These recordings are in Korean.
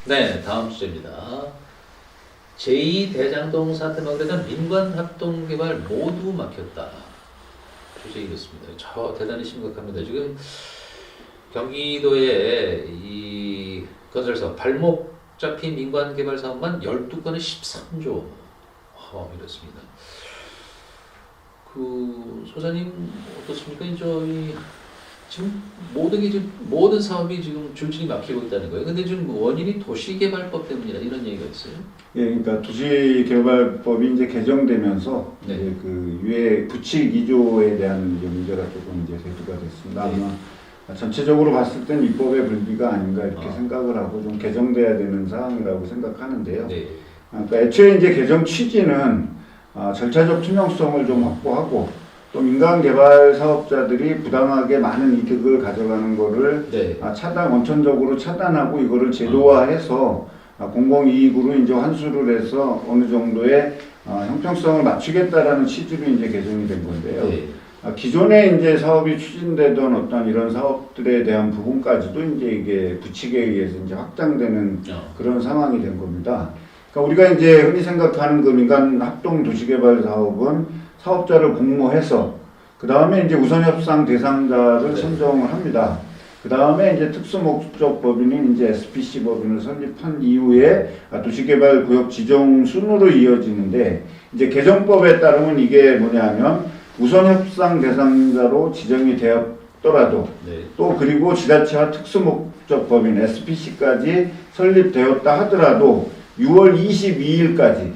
네, 다음 주제입니다. 제2대장동 사태 막으려던 민관 합동 개발 모두 막혔다. 주제 이렇습니다. 저 대단히 심각합니다. 지금 경기도의 이 건설사업 발목 잡힌 민관 개발 사업만 12건에 13조 이렇습니다. 그 소장님 어떻습니까? 저희 지금 모든 사업이 지금 줄줄이 막히고 있다는 거예요. 근데 지금 원인이 도시개발법 때문이라 이런 얘기가 있어요. 예, 그러니까 도시개발법이 이제 개정되면서 네. 이제 그 유해 부칙 2조에 대한 이제 문제가 조금 이제 대두가 됐습니다. 네. 아마 전체적으로 봤을 땐 입법의 불비가 아닌가 이렇게 생각을 하고 좀 개정돼야 되는 사항이라고 생각하는데요. 네. 그러니까 애초에 이제 개정 취지는 절차적 투명성을 좀 확보하고 또 민간 개발 사업자들이 부당하게 많은 이득을 가져가는 거를 네. 원천적으로 차단하고 이거를 제도화해서 공공이익으로 이제 환수를 해서 어느 정도의 형평성을 맞추겠다라는 취지로 이제 개정이 된 건데요. 네. 기존에 이제 사업이 추진되던 어떤 이런 사업들에 대한 부분까지도 이제 이게 부칙에 의해서 이제 확장되는 그런 상황이 된 겁니다. 그러니까 우리가 이제 흔히 생각하는 그 민간 합동 도시개발 사업은 사업자를 공모해서 그 다음에 이제 우선협상 대상자를 선정을 합니다. 그 다음에 이제 특수목적법인인 이제 SPC 법인을 설립한 이후에 도시개발구역 지정 순으로 이어지는데 이제 개정법에 따르면 이게 뭐냐면 우선협상 대상자로 지정이 되었더라도 또 그리고 지자체와 특수목적법인 SPC까지 설립되었다 하더라도 6월 22일까지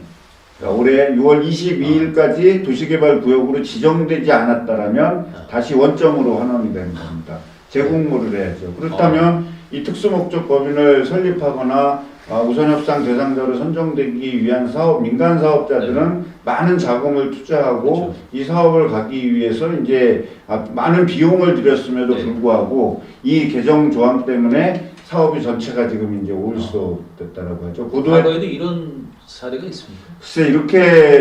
그러니까 올해 6월 22일까지 도시개발구역으로 지정되지 않았다라면 다시 원점으로 환원이 되는 겁니다. 재공모를 해야죠. 그렇다면 이 특수목적법인을 설립하거나 우선협상 대상자로 선정되기 위한 민간 사업자들은 많은 자금을 투자하고 이 사업을 가기 위해서 이제 많은 비용을 들였음에도 불구하고 이 개정 조항 때문에 사업이 전체가 지금 이제 올소됐다라고 하죠. 과거에도 이런 사례가 있습니까? 글쎄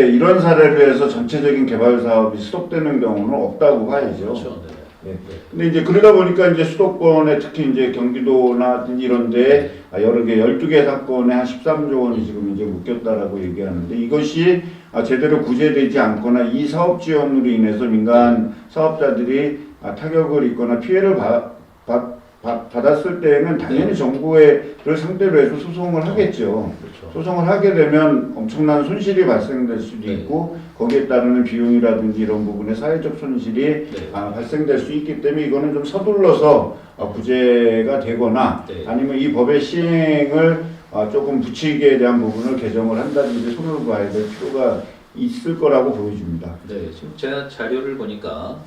이런 사례로 해서 전체적인 개발 사업이 스톱되는 경우는 없다고 봐야죠. 그렇죠. 네. 네. 근데 이제 그러다 보니까 이제 수도권에 특히 이제 경기도나 이런 데 여러 개 12개 사건에 한 13조 원이 지금 이제 묶였다라고 얘기하는데 이것이 제대로 구제되지 않거나 이 사업 지원으로 인해서 민간 사업자들이 타격을 입거나 피해를 받았을 때에는 당연히 정부를 상대로 해서 소송을 하겠죠. 그렇죠. 소송을 하게 되면 엄청난 손실이 발생될 수도 있고 거기에 따르는 비용이라든지 이런 부분에 사회적 손실이 발생될 수 있기 때문에 이거는 좀 서둘러서 구제가 되거나 아니면 이 법의 시행을 조금 부칙에 대한 부분을 개정을 한다든지 손을 봐야 될 필요가 있을 거라고 보여집니다. 네, 지금 제가 자료를 보니까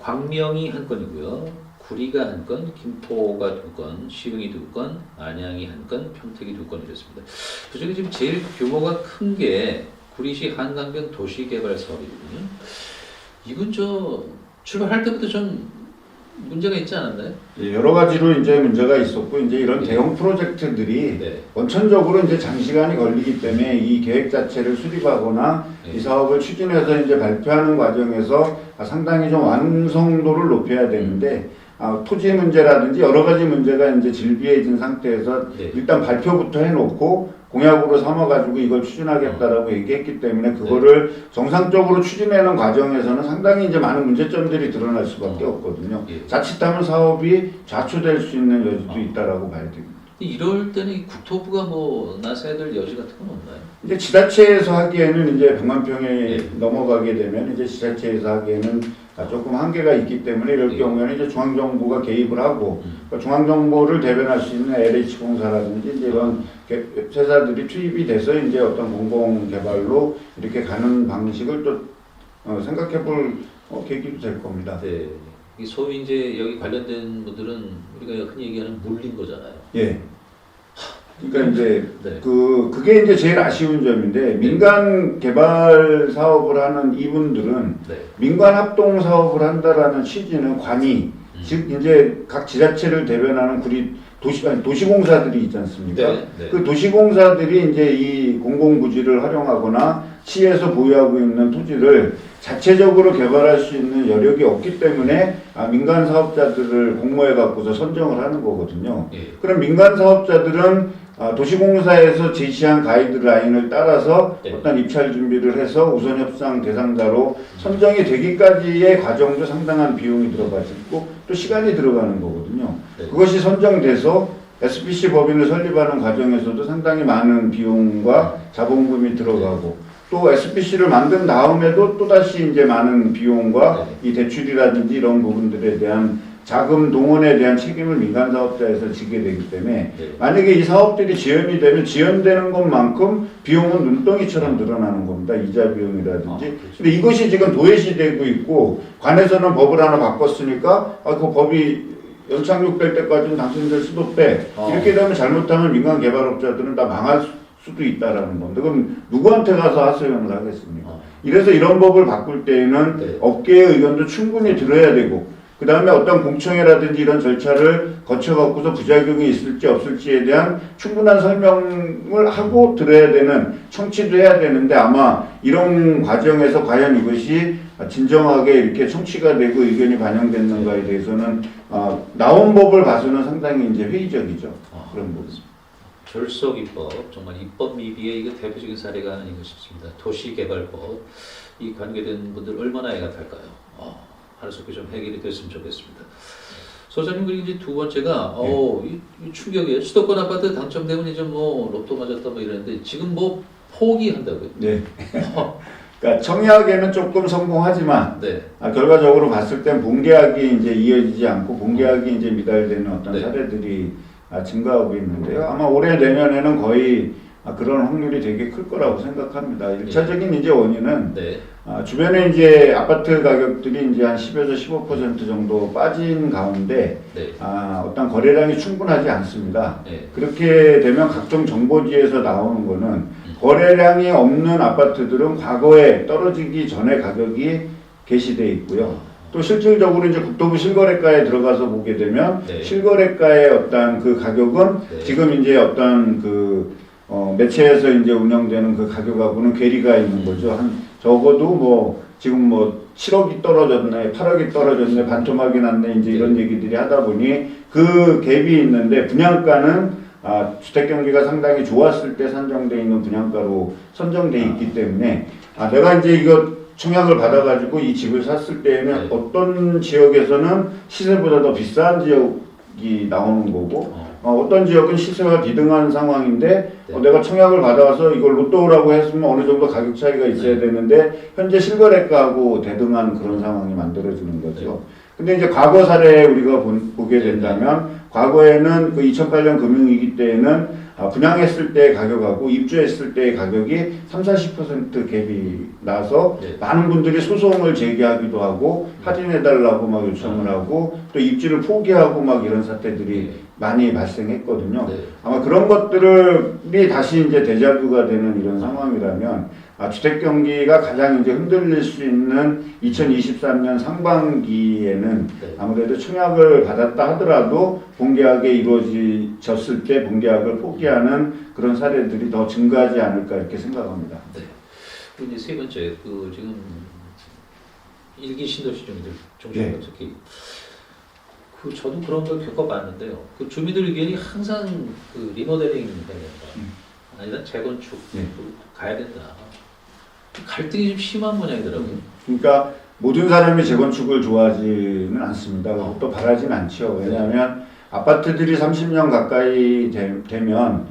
광명이 한 건이고요. 구리가 한 건, 김포가 2건, 시흥이 2건, 안양이 한 건, 평택이 2건 이랬습니다. 그중에 지금 제일 규모가 큰 게 구리시 한강변 도시개발 사업이거든요. 이건 출발할 때부터 좀 문제가 있지 않았나요? 여러 가지로 이제 문제가 있었고 이제 이런 대형 프로젝트들이 원천적으로 이제 장시간이 걸리기 때문에 이 계획 자체를 수립하거나 이 사업을 추진해서 이제 발표하는 과정에서 상당히 좀 완성도를 높여야 되는데 토지 문제라든지 여러 가지 문제가 이제 질비해진 상태에서 일단 발표부터 해놓고 공약으로 삼아가지고 이걸 추진하겠다라고 얘기했기 때문에 그거를 정상적으로 추진하는 과정에서는 상당히 이제 많은 문제점들이 드러날 수밖에 없거든요. 자칫하면 사업이 좌초될 수 있는 여지도 있다라고 봐야 됩니다. 이럴 때는 국토부가 나서야 될 여지 같은 건 없나요? 이제 지자체에서 하기에는 이제 100만 평이 넘어가게 되면 이제 지자체에서 하기에는 조금 한계가 있기 때문에 이럴 경우에는 이제 중앙정부가 개입을 하고 그러니까 중앙정부를 대변할 수 있는 LH공사라든지 이제 이런 회사들이 투입이 돼서 이제 어떤 공공개발로 이렇게 가는 방식을 또 생각해볼 계기도 될 겁니다. 네. 이 소위 이제 여기 관련된 분들은 우리가 흔히 얘기하는 물린 거잖아요. 예. 그러니까 이제 그게 이제 제일 아쉬운 점인데 민간 개발 사업을 하는 이분들은 민간 합동 사업을 한다라는 취지는 즉 이제 각 지자체를 대변하는 도시공사들이 있지 않습니까? 그 도시공사들이 이제 이 공공부지를 활용하거나 시에서 보유하고 있는 토지를 자체적으로 개발할 수 있는 여력이 없기 때문에 민간 사업자들을 공모해 갖고서 선정을 하는 거거든요. 그럼 민간 사업자들은 도시공사에서 제시한 가이드라인을 따라서 네. 어떤 입찰 준비를 해서 우선 협상 대상자로 선정이 되기까지의 과정도 상당한 비용이 들어가지고 또 시간이 들어가는 거거든요. 네. 그것이 선정돼서 SPC 법인을 설립하는 과정에서도 상당히 많은 비용과 자본금이 들어가고 또 SPC를 만든 다음에도 또다시 이제 많은 비용과 이 대출이라든지 이런 부분들에 대한 자금 동원에 대한 책임을 민간 사업자에서 지게 되기 때문에 만약에 이 사업들이 지연이 되면 지연되는 것만큼 비용은 눈덩이처럼 늘어나는 겁니다. 이자 비용이라든지. 근데 이것이 지금 도외시되고 있고 관에서는 법을 하나 바꿨으니까 그 법이 연착륙될 때까지는 당신들 수도 빼. 이렇게 되면 잘못하면 민간 개발업자들은 다 망할 수도 있다라는 건데 그럼 누구한테 가서 하소연을 하겠습니까? 이래서 이런 법을 바꿀 때에는 업계의 의견도 충분히 들어야 되고 그 다음에 어떤 공청회라든지 이런 절차를 거쳐갖고서 부작용이 있을지 없을지에 대한 충분한 설명을 하고 들어야 되는 청취도 해야 되는데 아마 이런 과정에서 과연 이것이 진정하게 이렇게 청취가 되고 의견이 반영됐는가에 대해서는 나온 법을 봐서는 상당히 이제 회의적이죠. 그런 부분. 졸속 입법, 정말 입법 미비의 이거 대표적인 사례가 아닌가 싶습니다. 도시개발법, 이 관계된 분들 얼마나 애가 탈까요? 하루속히 좀 해결이 됐으면 좋겠습니다. 소장님 그리고 이제 두 번째가 이 충격이에요. 수도권 아파트 당첨되면 이제 뭐 로또 맞았다 뭐 이러는데 지금 뭐 포기한다고요? 네. 그러니까 청약에는 조금 성공하지만 네. 결과적으로 봤을 땐 본계약이 이제 이어지지 않고 본계약이 이제 미달되는 어떤 사례들이 증가하고 있는데요. 아마 올해 내년에는 거의 그런 확률이 되게 클 거라고 생각합니다. 1차적인 이제 원인은 주변에 이제 아파트 가격들이 이제 한 10에서 15% 정도 빠진 가운데 어떤 거래량이 충분하지 않습니다. 그렇게 되면 각종 정보지에서 나오는 거는 거래량이 없는 아파트들은 과거에 떨어지기 전에 가격이 게시돼 있고요. 또 실질적으로 이제 국토부 실거래가에 들어가서 보게 되면 실거래가의 어떤 그 가격은 지금 이제 어떤 그 매체에서 이제 운영되는 그 가격하고는 괴리가 있는 거죠. 한 적어도 뭐 지금 뭐 7억이 떨어졌네, 8억이 떨어졌네, 반토막이 났네 이제 이런 얘기들이 하다 보니 그 갭이 있는데 분양가는 주택 경기가 상당히 좋았을 때 산정돼 있는 분양가로 선정돼 있기 때문에 내가 이제 이거 청약을 받아가지고 이 집을 샀을 때에는 어떤 지역에서는 시세보다 더 비싼 지역이 나오는 거고 어떤 지역은 시세가 비등한 상황인데 내가 청약을 받아와서 이걸 로또라고 했으면 어느 정도 가격 차이가 있어야 되는데 현재 실거래가하고 대등한 그런 상황이 만들어지는 거죠. 근데 이제 과거 사례 우리가 보게 된다면 과거에는 그 2008년 금융위기 때에는 분양했을 때의 가격하고 입주했을 때의 가격이 30-40% 갭이 나서 많은 분들이 소송을 제기하기도 하고 할인해달라고 막 요청을 하고 또 입주를 포기하고 막 이런 사태들이 많이 발생했거든요. 아마 그런 것들이 다시 이제 데자뷰가 되는 이런 상황이라면 주택 경기가 가장 이제 흔들릴 수 있는 2023년 상반기에는 아무래도 청약을 받았다 하더라도 본계약이 이루어졌을 때 본계약을 포기하는 그런 사례들이 더 증가하지 않을까 이렇게 생각합니다. 네. 이제 세 번째 그 지금 일기 신도시 주민들 중심으로 특히 그 저도 그런 걸 겪어봤는데요. 그 주민들 의견이 항상 그 리모델링 해야 된다. 아니다 재건축 가야 된다. 갈등이 좀 심한 모양이더라고요. 그러니까 모든 사람이 재건축을 좋아하지는 않습니다. 또 바라지는 않죠. 왜냐하면 아파트들이 30년 가까이 되면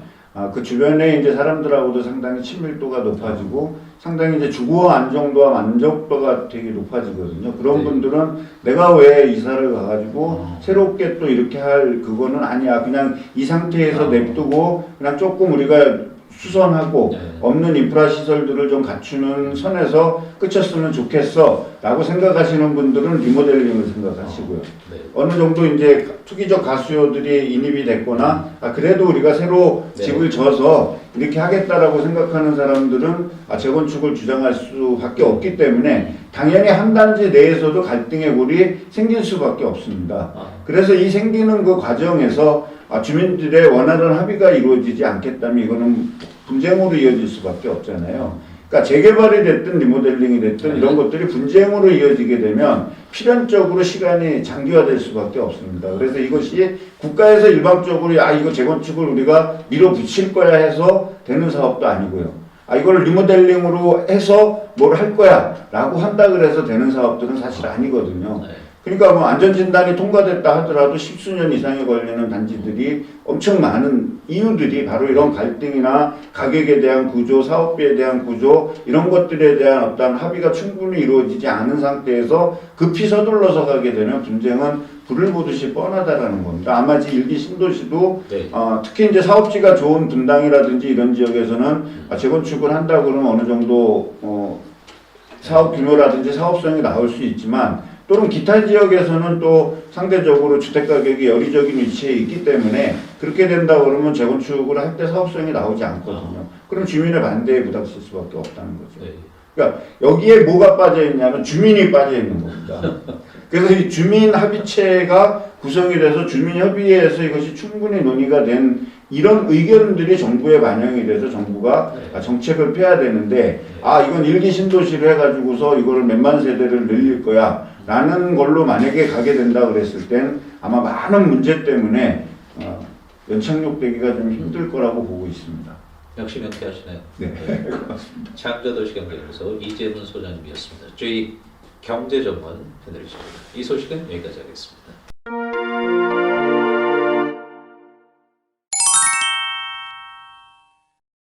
그 주변에 이제 사람들하고도 상당히 친밀도가 높아지고 상당히 이제 주거 안정도와 만족도가 되게 높아지거든요. 그런 분들은 내가 왜 이사를 가가지고 새롭게 또 이렇게 할 그거는 아니야. 그냥 이 상태에서 냅두고 그냥 조금 우리가 수선하고 없는 인프라 시설들을 좀 갖추는 선에서 끝쳤으면 좋겠어 라고 생각하시는 분들은 리모델링을 생각하시고요. 어느 정도 이제 투기적 가수요들이 인입이 됐거나 그래도 우리가 새로 집을 져서 이렇게 하겠다라고 생각하는 사람들은 재건축을 주장할 수밖에 없기 때문에 당연히 한 단지 내에서도 갈등의 골이 생길 수밖에 없습니다. 그래서 이 생기는 그 과정에서 주민들의 원하는 합의가 이루어지지 않겠다면 이거는 분쟁으로 이어질 수밖에 없잖아요. 그러니까 재개발이 됐든 리모델링이 됐든 이런 것들이 분쟁으로 이어지게 되면 필연적으로 시간이 장기화될 수밖에 없습니다. 그래서 이것이 국가에서 일방적으로 이거 재건축을 우리가 밀어붙일 거야 해서 되는 사업도 아니고요. 이걸 리모델링으로 해서 뭘 할 거야 라고 한다 그래서 되는 사업들은 사실 아니거든요. 그러니까 뭐 안전진단이 통과됐다 하더라도 십수년 이상이 걸리는 단지들이 엄청 많은 이유들이 바로 이런 갈등이나 가격에 대한 구조, 사업비에 대한 구조 이런 것들에 대한 어떤 합의가 충분히 이루어지지 않은 상태에서 급히 서둘러서 가게 되면 분쟁은 불을 보듯이 뻔하다라는 겁니다. 아마 일기 신도시도 특히 이제 사업지가 좋은 분당이라든지 이런 지역에서는 재건축을 한다 그러면 어느 정도 사업 규모라든지 사업성이 나올 수 있지만 또는 기타 지역에서는 또 상대적으로 주택 가격이 여리적인 위치에 있기 때문에 그렇게 된다 그러면 재건축을 할 때 사업성이 나오지 않거든요. 그럼 주민의 반대에 부닥칠 수밖에 없다는 거죠. 그러니까 여기에 뭐가 빠져 있냐면 주민이 빠져 있는 겁니다. 그래서 이 주민 합의체가 구성이 돼서 주민 협의회에서 이것이 충분히 논의가 된 이런 의견들이 정부에 반영이 돼서 정부가 정책을 펴야 되는데 이건 일기 신도시를 해가지고서 이거를 몇만 세대를 늘릴 거야 라는 걸로 만약에 가게 된다 그랬을 땐 아마 많은 문제 때문에 연착륙되기가 좀 힘들 거라고 보고 있습니다. 역시 명쾌하시네요. 네. 창조도시경제연구소 이재문 소장님이었습니다. 저희 경제 전문 패널이십니다. 이 소식은 여기까지 하겠습니다.